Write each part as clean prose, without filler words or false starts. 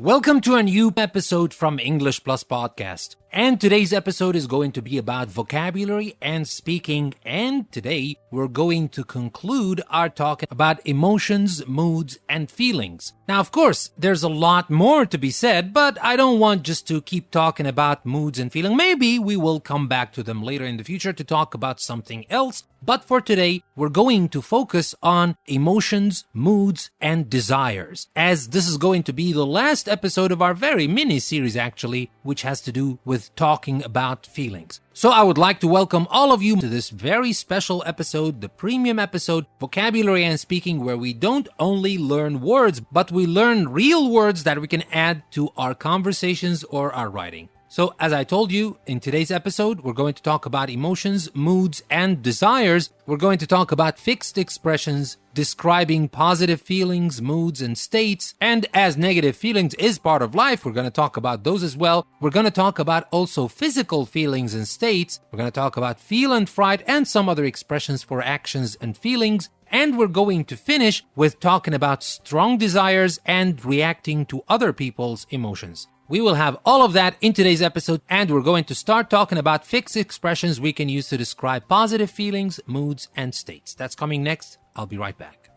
Welcome to a new episode from English Plus Podcast. And today's episode is going to be about vocabulary and speaking. And today we're going to conclude our talk about emotions, moods, and feelings. Now, of course, there's a lot more to be said, but I don't want just to keep talking about moods and feeling. Maybe we will come back to them later in the future to talk about something else. But for today, we're going to focus on emotions, moods, and desires, as this is going to be the last episode of our very mini series, actually, which has to do with talking about feelings. So I would like to welcome all of you to this very special episode, the premium episode, Vocabulary and Speaking, where we don't only learn words, but we learn real words that we can add to our conversations or our writing. So, as I told you, in today's episode, we're going to talk about emotions, moods, and desires. We're going to talk about fixed expressions describing positive feelings, moods, and states. And as negative feelings is part of life, we're going to talk about those as well. We're going to talk about also physical feelings and states. We're going to talk about feel and fright and some other expressions for actions and feelings. And we're going to finish with talking about strong desires and reacting to other people's emotions. We will have all of that in today's episode, and we're going to start talking about fixed expressions we can use to describe positive feelings, moods, and states. That's coming next. I'll be right back.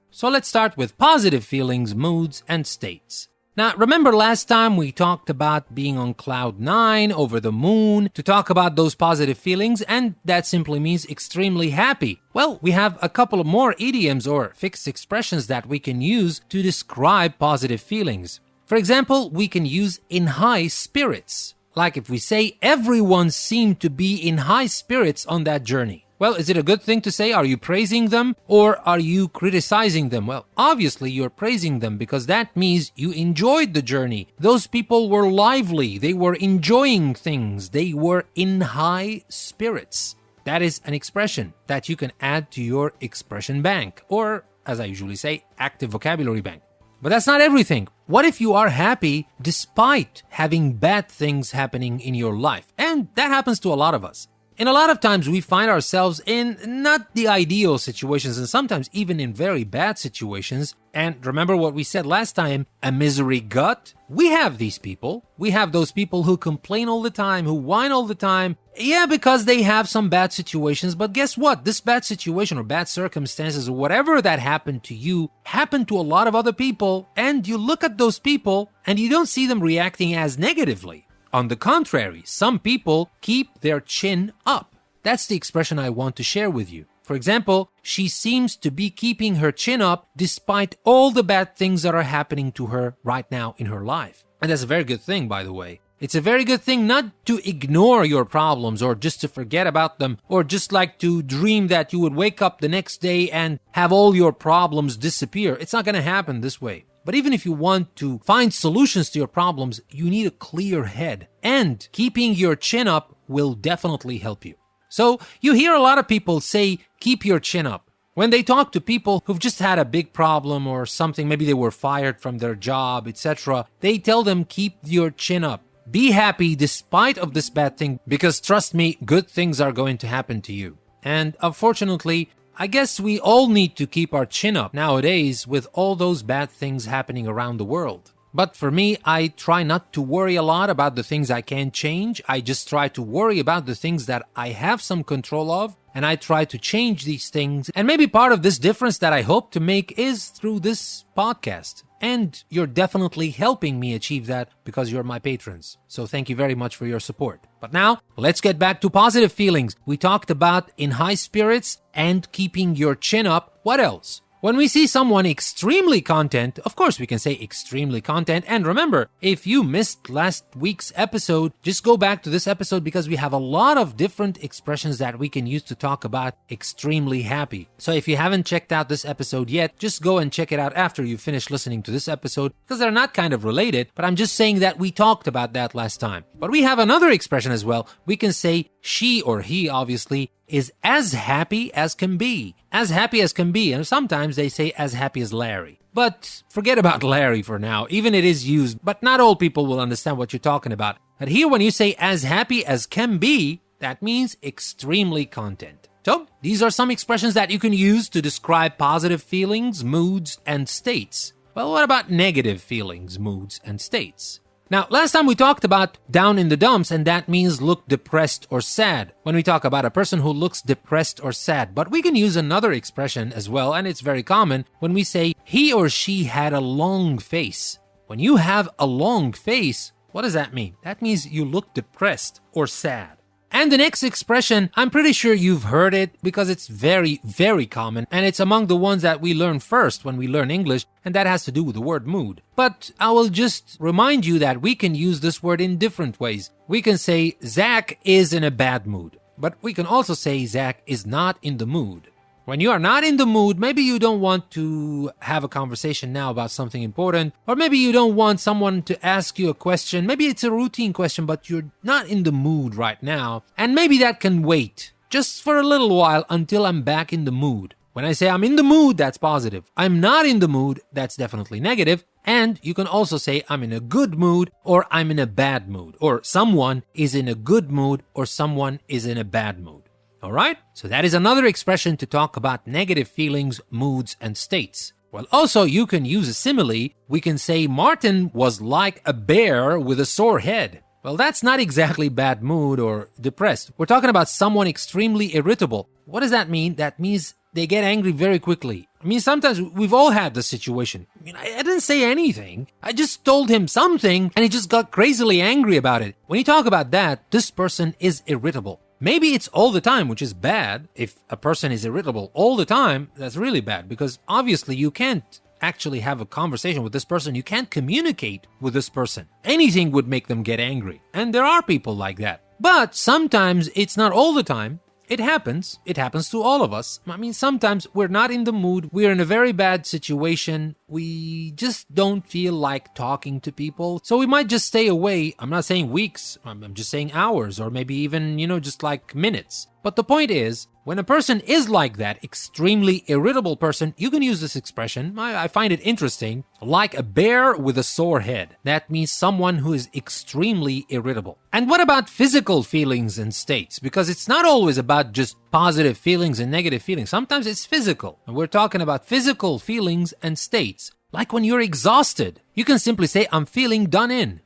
So let's start with positive feelings, moods, and states. Now, remember last time we talked about being on cloud 9 over the moon to talk about those positive feelings, and that simply means extremely happy. Well, we have a couple of more idioms or fixed expressions that we can use to describe positive feelings. For example, we can use in high spirits. Like if we say everyone seemed to be in high spirits on that journey. Well, is it a good thing to say? Are you praising them or are you criticizing them? Well, obviously you're praising them because that means you enjoyed the journey. Those people were lively. They were enjoying things. They were in high spirits. That is an expression that you can add to your expression bank, or as I usually say, active vocabulary bank. But that's not everything. What if you are happy despite having bad things happening in your life? And that happens to a lot of us. And a lot of times we find ourselves in not the ideal situations and sometimes even in very bad situations. And remember what we said last time, a misery gut? We have these people. We have those people who complain all the time, who whine all the time. Yeah, because they have some bad situations. But guess what? This bad situation or bad circumstances or whatever that happened to you happened to a lot of other people. And you look at those people and you don't see them reacting as negatively. On the contrary, some people keep their chin up. That's the expression I want to share with you. For example, she seems to be keeping her chin up despite all the bad things that are happening to her right now in her life. And that's a very good thing, by the way. It's a very good thing not to ignore your problems or just to forget about them or just like to dream that you would wake up the next day and have all your problems disappear. It's not going to happen this way. But even if you want to find solutions to your problems, you need a clear head. And keeping your chin up will definitely help you. So you hear a lot of people say, keep your chin up. When they talk to people who've just had a big problem or something, maybe they were fired from their job, etc., they tell them, keep your chin up. Be happy despite of this bad thing, because trust me, good things are going to happen to you. And unfortunately, I guess we all need to keep our chin up nowadays with all those bad things happening around the world. But for me, I try not to worry a lot about the things I can't change. I just try to worry about the things that I have some control of, and I try to change these things. And maybe part of this difference that I hope to make is through this podcast. And you're definitely helping me achieve that because you're my patrons. So thank you very much for your support. But now, let's get back to positive feelings. We talked about in high spirits and keeping your chin up. What else? When we see someone extremely content, of course we can say extremely content. And remember, if you missed last week's episode, just go back to this episode because we have a lot of different expressions that we can use to talk about extremely happy. So if you haven't checked out this episode yet, just go and check it out after you finish listening to this episode because they're not kind of related, but I'm just saying that we talked about that last time. But we have another expression as well. We can say she or he, obviously, is as happy as can be. As happy as can be. And sometimes they say as happy as Larry. But forget about Larry for now. Even it is used, but not all people will understand what you're talking about. But here when you say as happy as can be, that means extremely content. So, these are some expressions that you can use to describe positive feelings, moods, and states. Well, what about negative feelings, moods, and states? Now, last time we talked about down in the dumps, and that means look depressed or sad when we talk about a person who looks depressed or sad. But we can use another expression as well, and it's very common when we say he or she had a long face. When you have a long face, what does that mean? That means you look depressed or sad. And the next expression, I'm pretty sure you've heard it because it's very, very common, and it's among the ones that we learn first when we learn English, and that has to do with the word mood. But I will just remind you that we can use this word in different ways. We can say Zach is in a bad mood, but we can also say Zach is not in the mood. When you are not in the mood, maybe you don't want to have a conversation now about something important, or maybe you don't want someone to ask you a question. Maybe it's a routine question, but you're not in the mood right now, and maybe that can wait just for a little while until I'm back in the mood. When I say I'm in the mood, that's positive. I'm not in the mood, that's definitely negative. And you can also say I'm in a good mood or I'm in a bad mood, or someone is in a good mood or someone is in a bad mood. All right? So that is another expression to talk about negative feelings, moods, and states. Well, also you can use a simile. We can say Martin was like a bear with a sore head. Well, that's not exactly bad mood or depressed. We're talking about someone extremely irritable. What does that mean? That means they get angry very quickly. I mean, sometimes we've all had the situation. I mean, I didn't say anything. I just told him something and he just got crazily angry about it. When you talk about that, this person is irritable. Maybe it's all the time, which is bad. If a person is irritable all the time, that's really bad because obviously you can't actually have a conversation with this person. You can't communicate with this person. Anything would make them get angry. And there are people like that. But sometimes it's not all the time. It happens. It happens to all of us. I mean, sometimes we're not in the mood. We're in a very bad situation. We just don't feel like talking to people. So we might just stay away. I'm not saying weeks. I'm just saying hours or maybe even, just like minutes. But the point is, when a person is like that, extremely irritable person, you can use this expression. I find it interesting. Like a bear with a sore head. That means someone who is extremely irritable. And what about physical feelings and states? Because it's not always about just positive feelings and negative feelings. Sometimes it's physical. And we're talking about physical feelings and states. Like when you're exhausted, you can simply say, I'm feeling done in.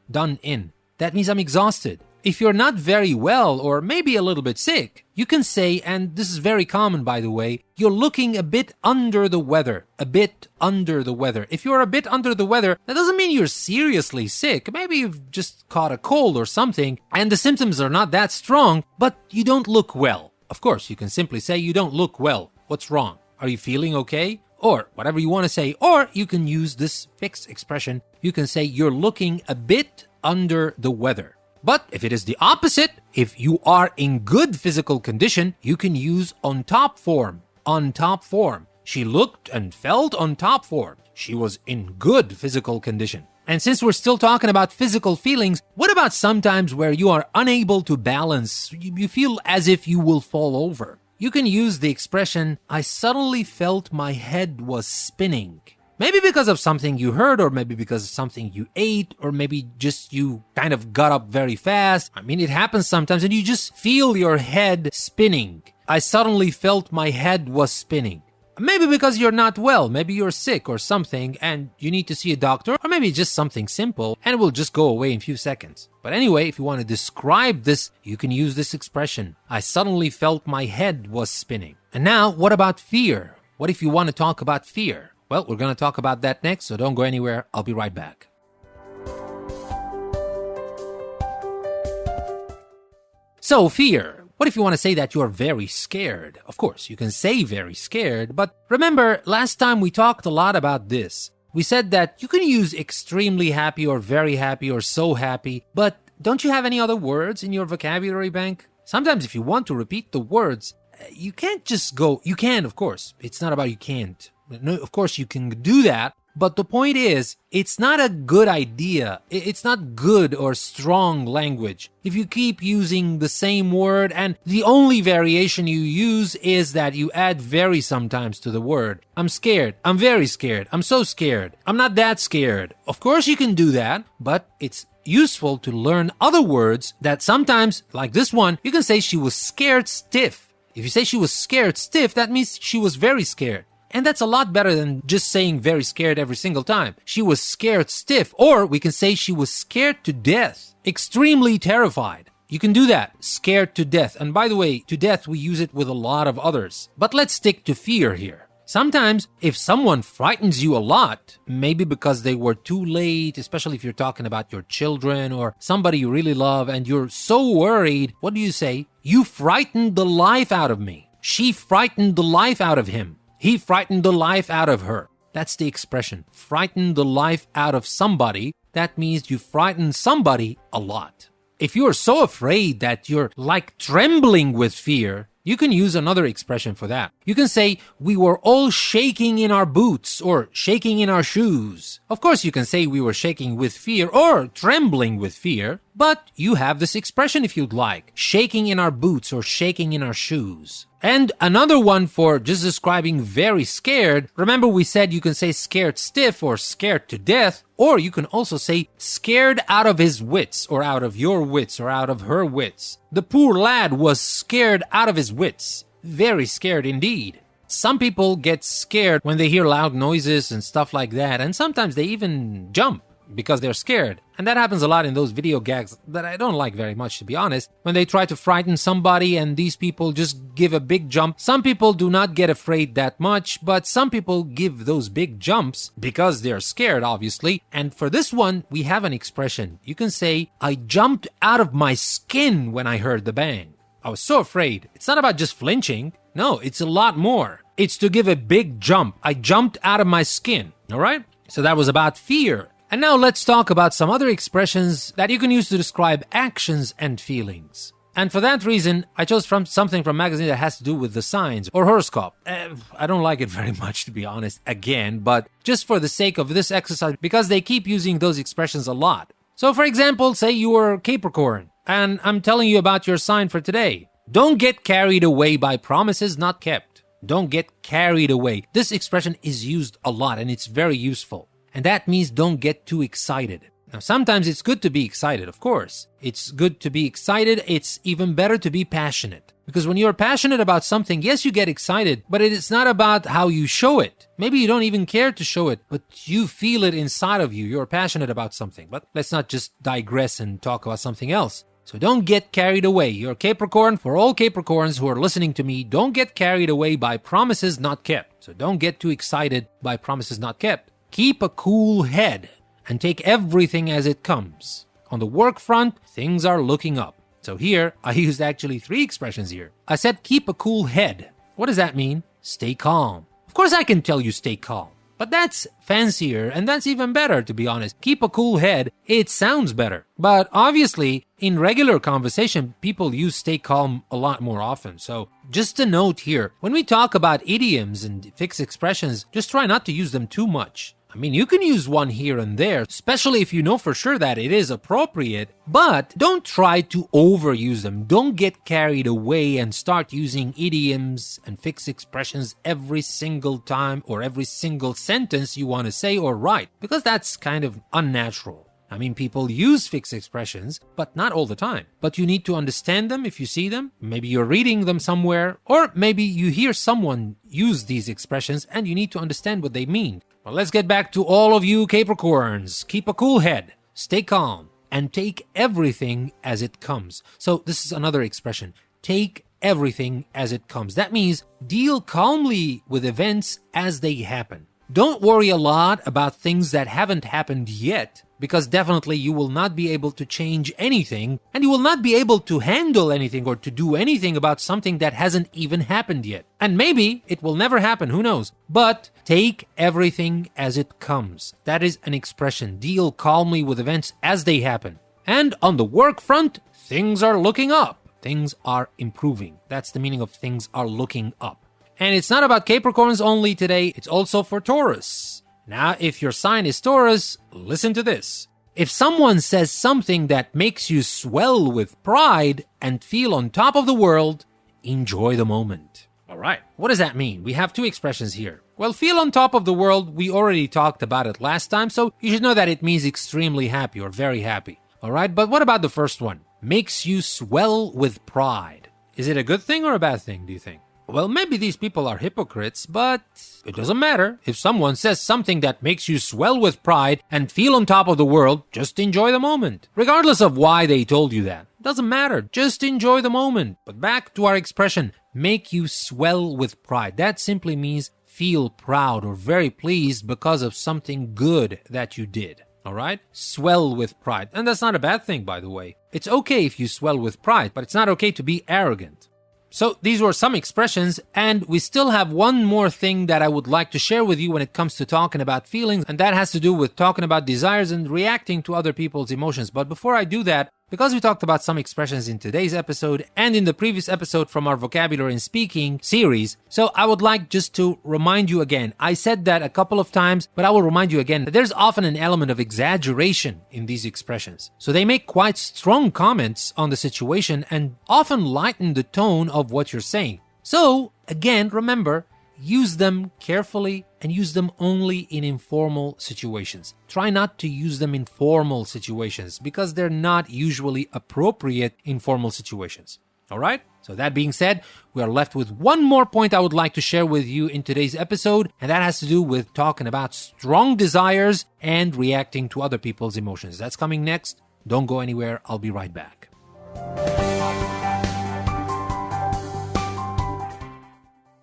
That means I'm exhausted. If you're not very well or maybe a little bit sick, you can say, and this is very common by the way, you're looking a bit under the weather. If you're a bit under the weather, that doesn't mean you're seriously sick. Maybe you've just caught a cold or something and the symptoms are not that strong, but you don't look well. Of course, you can simply say you don't look well. What's wrong? Are you feeling okay? Or whatever you want to say. Or you can use this fixed expression. You can say you're looking a bit under the weather. But if it is the opposite, if you are in good physical condition, you can use on top form. On top form. She looked and felt on top form. She was in good physical condition. And since we're still talking about physical feelings, what about sometimes where you are unable to balance? You feel as if you will fall over. You can use the expression, I suddenly felt my head was spinning. Maybe because of something you heard, or maybe because of something you ate, or maybe just you kind of got up very fast. I mean, it happens sometimes and you just feel your head spinning. I suddenly felt my head was spinning. Maybe because you're not well, maybe you're sick or something and you need to see a doctor, or maybe just something simple and it will just go away in a few seconds. But anyway, if you want to describe this, you can use this expression. I suddenly felt my head was spinning. And now, what about fear? What if you want to talk about fear? Well, we're going to talk about that next, so don't go anywhere. I'll be right back. So, fear. What if you want to say that you're very scared? Of course, you can say very scared, but remember, last time we talked a lot about this. We said that you can use extremely happy or very happy or so happy, but don't you have any other words in your vocabulary bank? Sometimes if you want to repeat the words, you can't just go, you can, of course. It's not about you can't. No, of course, you can do that, but the point is, it's not a good idea. It's not good or strong language. If you keep using the same word and the only variation you use is that you add very sometimes to the word. I'm scared. I'm very scared. I'm so scared. I'm not that scared. Of course, you can do that, but it's useful to learn other words that sometimes, like this one, you can say she was scared stiff. If you say she was scared stiff, that means she was very scared. And that's a lot better than just saying very scared every single time. She was scared stiff, or we can say she was scared to death, extremely terrified. You can do that, scared to death. And by the way, to death, we use it with a lot of others. But let's stick to fear here. Sometimes, if someone frightens you a lot, maybe because they were too late, especially if you're talking about your children or somebody you really love, and you're so worried, what do you say? You frightened the life out of me. She frightened the life out of him. He frightened the life out of her. That's the expression. Frighten the life out of somebody. That means you frighten somebody a lot. If you're so afraid that you're like trembling with fear, you can use another expression for that. You can say, we were all shaking in our boots or shaking in our shoes. Of course, you can say we were shaking with fear or trembling with fear, but you have this expression if you'd like. Shaking in our boots or shaking in our shoes. And another one for just describing very scared. Remember we said you can say scared stiff or scared to death, or you can also say scared out of his wits or out of your wits or out of her wits. The poor lad was scared out of his wits. Very scared indeed. Some people get scared when they hear loud noises and stuff like that, and sometimes they even jump because they're scared. And that happens a lot in those video gags that I don't like very much, to be honest. When they try to frighten somebody and these people just give a big jump. Some people do not get afraid that much, but some people give those big jumps because they're scared, obviously. And for this one, we have an expression. You can say, I jumped out of my skin when I heard the bang. I was so afraid. It's not about just flinching. No, it's a lot more. It's to give a big jump. I jumped out of my skin. All right? So that was about fear. And now let's talk about some other expressions that you can use to describe actions and feelings. And for that reason, I chose something from a magazine that has to do with the signs or horoscope. I don't like it very much, to be honest, again, but just for the sake of this exercise, because they keep using those expressions a lot. So for example, say you are Capricorn, and I'm telling you about your sign for today. Don't get carried away by promises not kept. Don't get carried away. This expression is used a lot, and it's very useful. And that means don't get too excited. Now, sometimes it's good to be excited, of course. It's good to be excited. It's even better to be passionate. Because when you're passionate about something, yes, you get excited, but it's not about how you show it. Maybe you don't even care to show it, but you feel it inside of you. You're passionate about something. But let's not just digress and talk about something else. So don't get carried away. You're Capricorn. For all Capricorns who are listening to me, don't get carried away by promises not kept. So don't get too excited by promises not kept. Keep a cool head and take everything as it comes. On the work front, things are looking up. So here, I used actually 3 expressions here. I said keep a cool head. What does that mean? Stay calm. Of course I can tell you stay calm, but that's fancier and that's even better, to be honest. Keep a cool head, it sounds better. But obviously, in regular conversation, people use stay calm a lot more often. So just a note here, when we talk about idioms and fixed expressions, just try not to use them too much. I mean, you can use one here and there, especially if you know for sure that it is appropriate, but don't try to overuse them. Don't get carried away and start using idioms and fixed expressions every single time or every single sentence you want to say or write, because that's kind of unnatural. I mean, people use fixed expressions, but not all the time. But you need to understand them if you see them. Maybe you're reading them somewhere, or maybe you hear someone use these expressions and you need to understand what they mean. Well, let's get back to all of you Capricorns. Keep a cool head, stay calm, and take everything as it comes. So this is another expression. Take everything as it comes. That means deal calmly with events as they happen. Don't worry a lot about things that haven't happened yet, because definitely you will not be able to change anything, and you will not be able to handle anything or to do anything about something that hasn't even happened yet. And maybe it will never happen, who knows? But take everything as it comes. That is an expression. Deal calmly with events as they happen. And on the work front, things are looking up. Things are improving. That's the meaning of things are looking up. And it's not about Capricorns only today, it's also for Taurus. Now, if your sign is Taurus, listen to this. If someone says something that makes you swell with pride and feel on top of the world, enjoy the moment. All right, what does that mean? We have 2 expressions here. Well, feel on top of the world, we already talked about it last time, so you should know that it means extremely happy or very happy. All right, but what about the first one? Makes you swell with pride. Is it a good thing or a bad thing, do you think? Well, maybe these people are hypocrites, but it doesn't matter. If someone says something that makes you swell with pride and feel on top of the world, just enjoy the moment. Regardless of why they told you that. Doesn't matter. Just enjoy the moment. But back to our expression, make you swell with pride. That simply means feel proud or very pleased because of something good that you did. All right? Swell with pride. And that's not a bad thing, by the way. It's okay if you swell with pride, but it's not okay to be arrogant. So these were some expressions, and we still have one more thing that I would like to share with you when it comes to talking about feelings, and that has to do with talking about desires and reacting to other people's emotions. But before I do that, because we talked about some expressions in today's episode and in the previous episode from our Vocabulary and Speaking series, so I would like just to remind you again. I said that a couple of times, but I will remind you again that there's often an element of exaggeration in these expressions. So they make quite strong comments on the situation and often lighten the tone of what you're saying. So, again, remember, use them carefully and use them only in informal situations. Try not to use them in formal situations because they're not usually appropriate in formal situations. All right? So that being said, we are left with one more point I would like to share with you in today's episode, and that has to do with talking about strong desires and reacting to other people's emotions. That's coming next. Don't go anywhere. I'll be right back.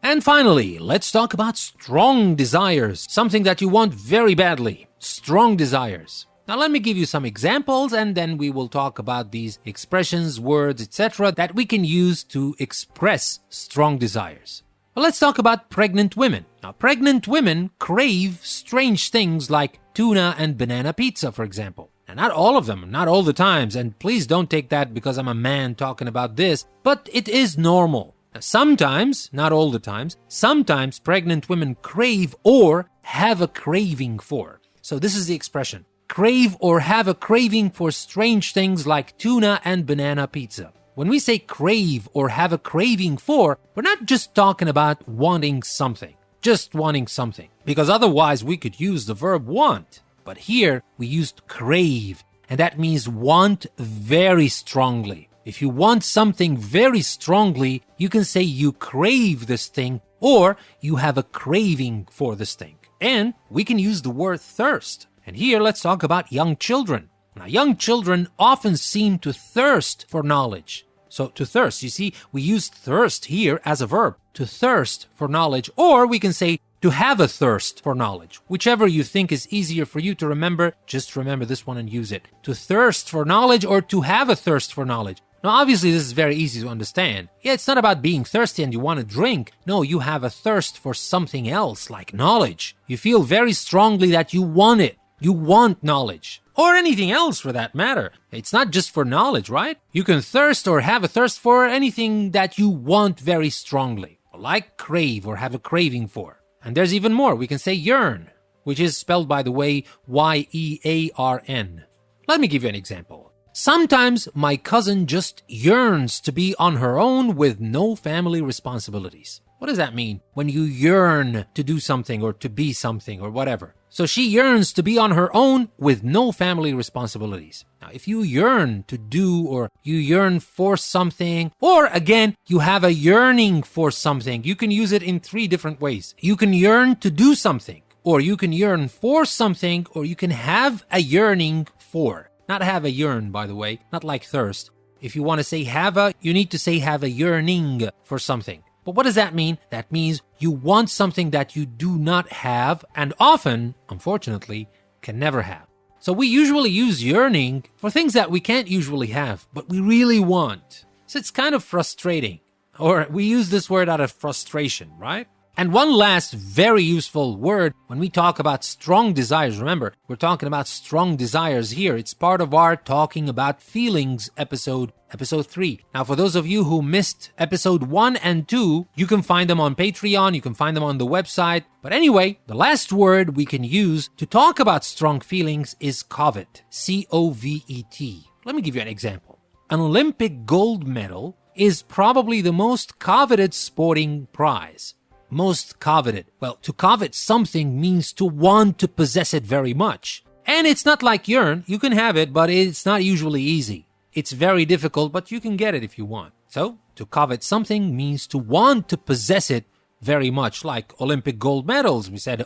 And finally, let's talk about strong desires, something that you want very badly. Strong desires. Now let me give you some examples and then we will talk about these expressions, words, etc. that we can use to express strong desires. Well, let's talk about pregnant women. Now, pregnant women crave strange things like tuna and banana pizza, for example. And not all of them, not all the times, and please don't take that because I'm a man talking about this, but it is normal. Sometimes, not all the times, sometimes pregnant women crave or have a craving for. So this is the expression. Crave or have a craving for strange things like tuna and banana pizza. When we say crave or have a craving for, we're not just talking about wanting something. Just wanting something. Because otherwise we could use the verb want. But here we used crave. And that means want very strongly. If you want something very strongly, you can say you crave this thing or you have a craving for this thing. And we can use the word thirst. And here let's talk about young children. Now, young children often seem to thirst for knowledge. So to thirst, you see, we use thirst here as a verb. To thirst for knowledge, or we can say to have a thirst for knowledge. Whichever you think is easier for you to remember, just remember this one and use it. To thirst for knowledge or to have a thirst for knowledge. Now, obviously, this is very easy to understand. Yeah, it's not about being thirsty and you want to drink. No, you have a thirst for something else, like knowledge. You feel very strongly that you want it. You want knowledge. Or anything else for that matter. It's not just for knowledge, right? You can thirst or have a thirst for anything that you want very strongly. Like crave or have a craving for. And there's even more. We can say yearn, which is spelled, by the way, Y-E-A-R-N. Let me give you an example. Sometimes my cousin just yearns to be on her own with no family responsibilities. What does that mean? When you yearn to do something or to be something or whatever. So she yearns to be on her own with no family responsibilities. Now, if you yearn to do or you yearn for something, or again, you have a yearning for something, you can use it in 3 different ways. You can yearn to do something, or you can yearn for something, or you can have a yearning for. Not have a yearn, by the way, not like thirst. If you want to say have a, you need to say have a yearning for something. But what does that mean? That means you want something that you do not have and often, unfortunately, can never have. So we usually use yearning for things that we can't usually have, but we really want. So it's kind of frustrating. Or we use this word out of frustration, right? And one last very useful word when we talk about strong desires. Remember, we're talking about strong desires here. It's part of our Talking About Feelings episode 3. Now, for those of you who missed episode 1 and 2, you can find them on Patreon. You can find them on the website. But anyway, the last word we can use to talk about strong feelings is covet. C-O-V-E-T. Let me give you an example. An Olympic gold medal is probably the most coveted sporting prize. Most coveted. Well, to covet something means to want to possess it very much. And it's not like yearn. You can have it, but it's not usually easy. It's very difficult, but you can get it if you want. So, To covet something means to want to possess it very much, like Olympic gold medals. We said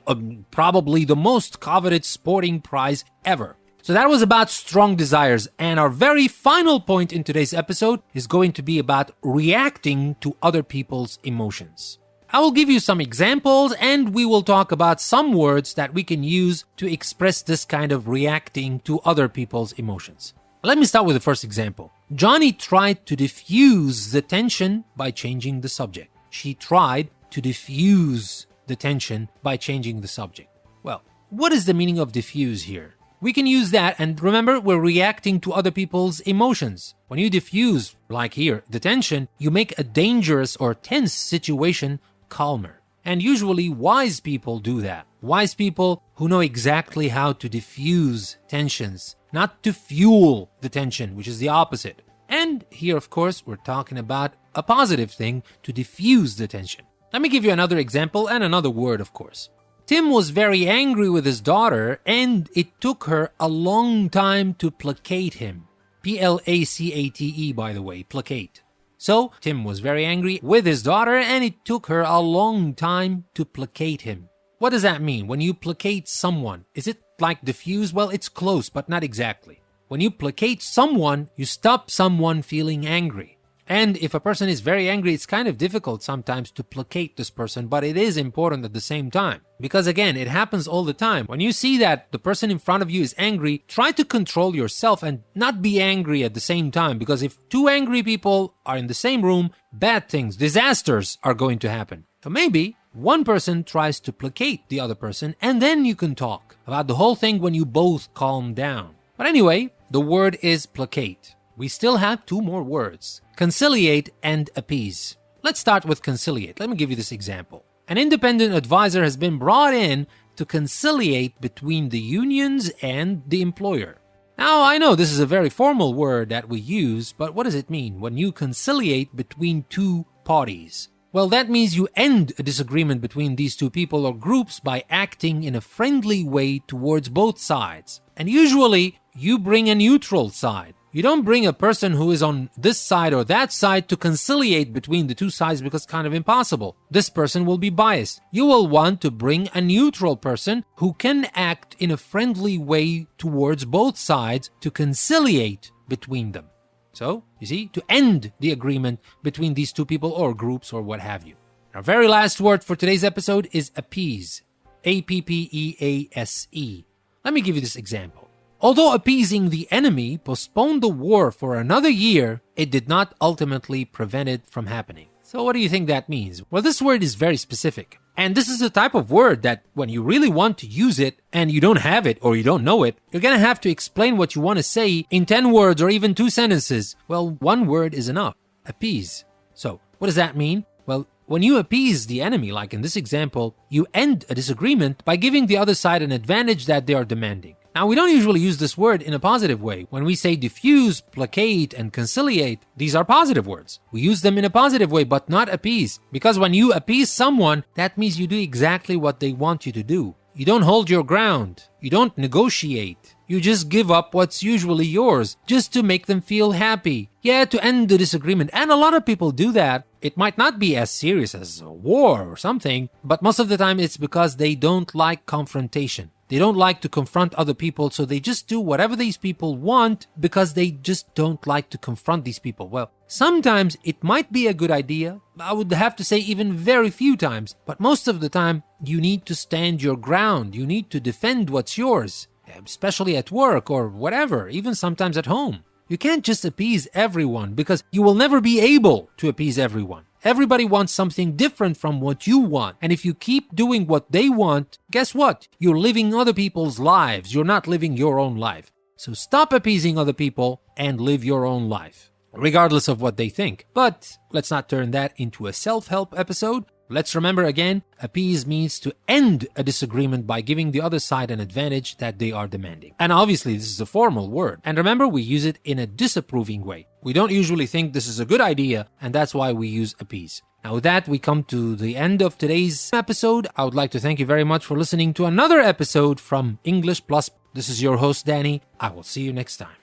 probably the most coveted sporting prize ever. So that was about strong desires, and our very final point in today's episode is going to be about reacting to other people's emotions. I will give you some examples, and we will talk about some words that we can use to express this kind of reacting to other people's emotions. Let me start with the first example. Johnny tried to diffuse the tension by changing the subject. She tried to diffuse the tension by changing the subject. Well, what is the meaning of diffuse here? We can use that, and remember, we're reacting to other people's emotions. When you diffuse, like here, the tension, you make a dangerous or tense situation calmer. And usually wise people do that. Wise people who know exactly how to diffuse tensions, not to fuel the tension, which is the opposite. And here, of course, we're talking about a positive thing, to diffuse the tension. Let me give you another example and another word, of course. Tim was very angry with his daughter, and it took her a long time to placate him. Placate, by the way, placate. So, Tim was very angry with his daughter, and it took her a long time to placate him. What does that mean? When you placate someone, is it like diffuse? Well, it's close, but not exactly. When you placate someone, you stop someone feeling angry. And if a person is very angry, it's kind of difficult sometimes to placate this person, but it is important at the same time. Because again, it happens all the time. When you see that the person in front of you is angry, try to control yourself and not be angry at the same time. Because if two angry people are in the same room, bad things, disasters are going to happen. So maybe one person tries to placate the other person, and then you can talk about the whole thing when you both calm down. But anyway, the word is placate. We still have two more words: conciliate and appease. Let's start with conciliate. Let me give you this example. An independent advisor has been brought in to conciliate between the unions and the employer. Now, I know this is a very formal word that we use, but what does it mean when you conciliate between two parties? Well, that means you end a disagreement between these two people or groups by acting in a friendly way towards both sides. And usually, you bring a neutral side. You don't bring a person who is on this side or that side to conciliate between the two sides, because it's kind of impossible. This person will be biased. You will want to bring a neutral person who can act in a friendly way towards both sides to conciliate between them. So, you see, to end the agreement between these two people or groups or what have you. Our very last word for today's episode is appease. Appease. Let me give you this example. Although appeasing the enemy postponed the war for another year, it did not ultimately prevent it from happening. So what do you think that means? Well, this word is very specific. And this is the type of word that when you really want to use it and you don't have it or you don't know it, you're going to have to explain what you want to say in 10 words or even 2 sentences. Well, one word is enough. Appease. So what does that mean? Well, when you appease the enemy, like in this example, you end a disagreement by giving the other side an advantage that they are demanding. Now, we don't usually use this word in a positive way. When we say diffuse, placate, and conciliate, these are positive words. We use them in a positive way, but not appease. Because when you appease someone, that means you do exactly what they want you to do. You don't hold your ground. You don't negotiate. You just give up what's usually yours, just to make them feel happy. Yeah, to end the disagreement. And a lot of people do that. It might not be as serious as a war or something, but most of the time it's because they don't like confrontation. They don't like to confront other people, so they just do whatever these people want because they just don't like to confront these people. Well, sometimes it might be a good idea. I would have to say even very few times. But most of the time, you need to stand your ground. You need to defend what's yours, especially at work or whatever, even sometimes at home. You can't just appease everyone because you will never be able to appease everyone. Everybody wants something different from what you want. And if you keep doing what they want, guess what? You're living other people's lives. You're not living your own life. So stop appeasing other people and live your own life, regardless of what they think. But let's not turn that into a self-help episode. Let's remember again, appease means to end a disagreement by giving the other side an advantage that they are demanding. And obviously, this is a formal word. And remember, we use it in a disapproving way. We don't usually think this is a good idea, and that's why we use appease. Now with that, we come to the end of today's episode. I would like to thank you very much for listening to another episode from English Plus. This is your host, Danny. I will see you next time.